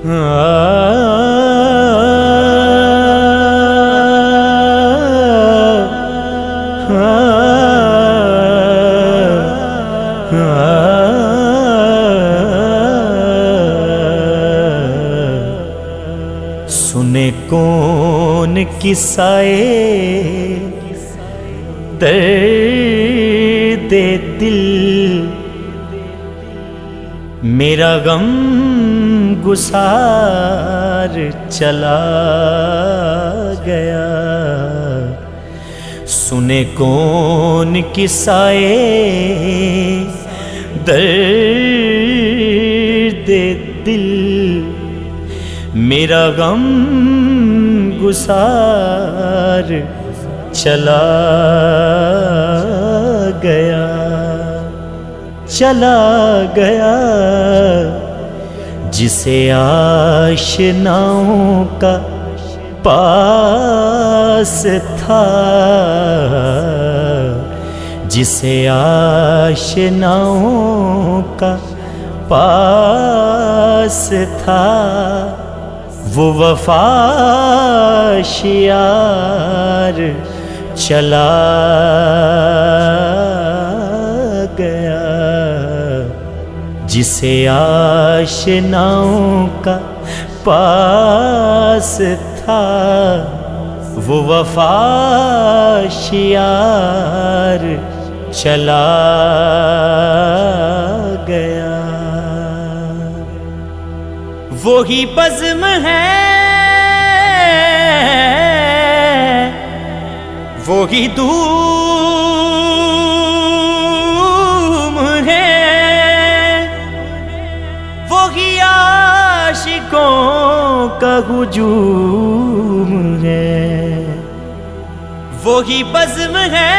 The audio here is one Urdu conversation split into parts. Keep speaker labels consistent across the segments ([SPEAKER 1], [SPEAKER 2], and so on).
[SPEAKER 1] سنے کون قصائے درد دل، میرا غم گسار چلا گیا۔ سنے کون قصائے درد دل، میرا غم گسار چلا گیا، چلا گیا۔ جسے آشناؤں کا پاس تھا، جسے آشناؤں کا پاس تھا، وہ وفا شیار چلا گیا۔ جسے آشناؤں کا پاس تھا، وہ وفا شیار چلا گیا۔ وہی بزم ہے، وہی دھوم ہے، وہی عاشقوں کا ہجوم ہے۔ وہی بزم ہے،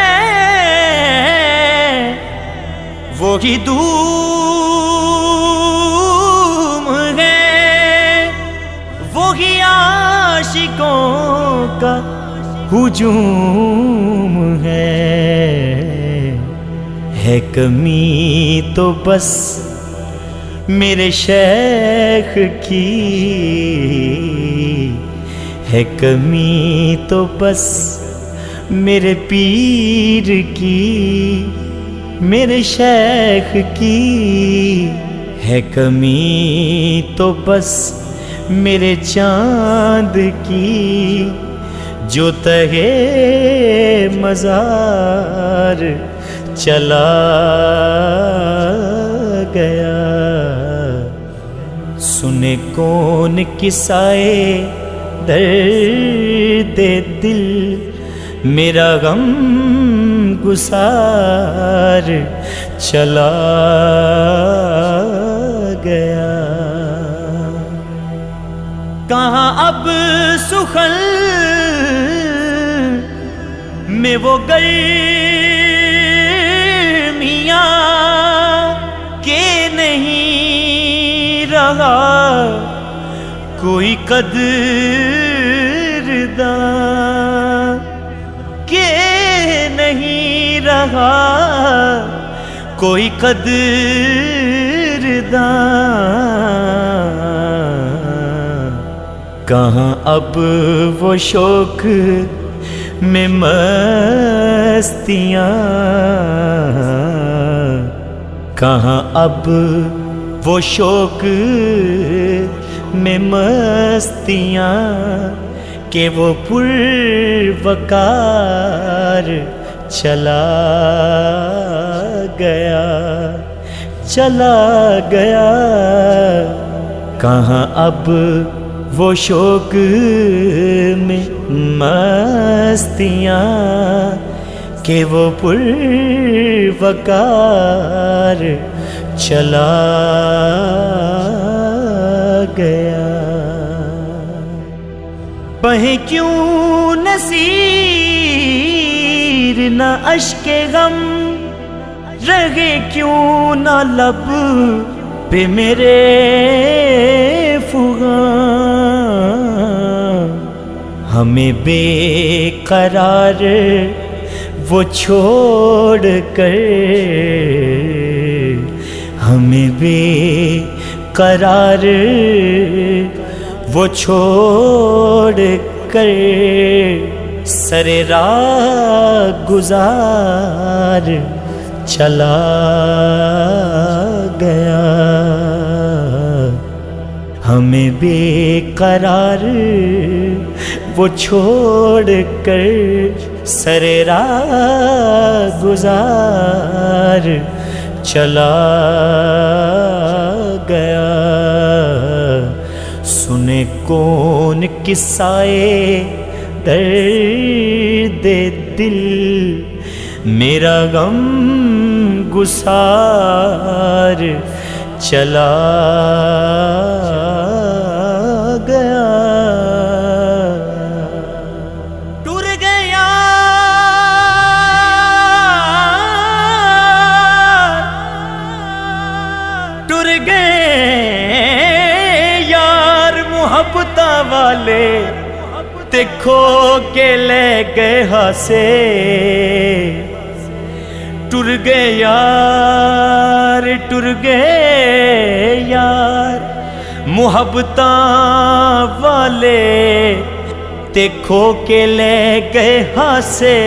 [SPEAKER 1] وہی دھوم ہے، وہی عاشقوں کا ہجوم ہے کمی تو بس میرے شیخ کی، ہے کمی تو بس میرے پیر کی، میرے شیخ کی، ہے کمی تو بس میرے چاند کی، جو تہے مزار چلا گیا۔ سنے کون قصائے درد دل، میرا غم گسار چلا گیا۔ کہاں اب سخن میں وہ گرمیاں کہ نہیں رہا کوئی قدرداں، کہ نہیں رہا کوئی قدرداں۔ کہاں اب وہ شوق میں مستیاں، کہاں اب وہ شوق میں مستیاں، کہ وہ پروقار چلا گیا، چلا گیا۔ کہاں اب وہ شوق میں مستیاں، کہ وہ پروقار چلا گیا۔ بہیں کیوں نصیر نہ اشک غم، رہے کیوں نہ لب پہ میرے فغاں، ہمیں بے قرار وہ چھوڑ کر، ہمیں بے قرار وہ چھوڑ کر سر راہ گزار چلا گیا، ہمیں بے قرار وہ چھوڑ کر سر راہ گزار چلا گیا۔ سنے کون قصائے درد دل، میرا غم گسار چلا گیا۔ ٹر گیا ٹر گئے یار محبتاں والے، تے کھو کے لے گئے ہاسے۔ ٹر گئے یار ٹر گئے یار محبتاں والے، تے کھو کے لے گئے ہاسے۔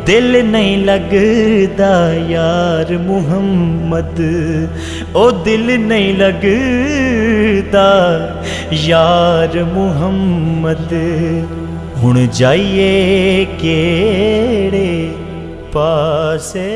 [SPEAKER 1] دل نہیں لگدا یار محمد، او دل نہیں لگدا یار محمد، ہن جائیے کیڑے پاسے۔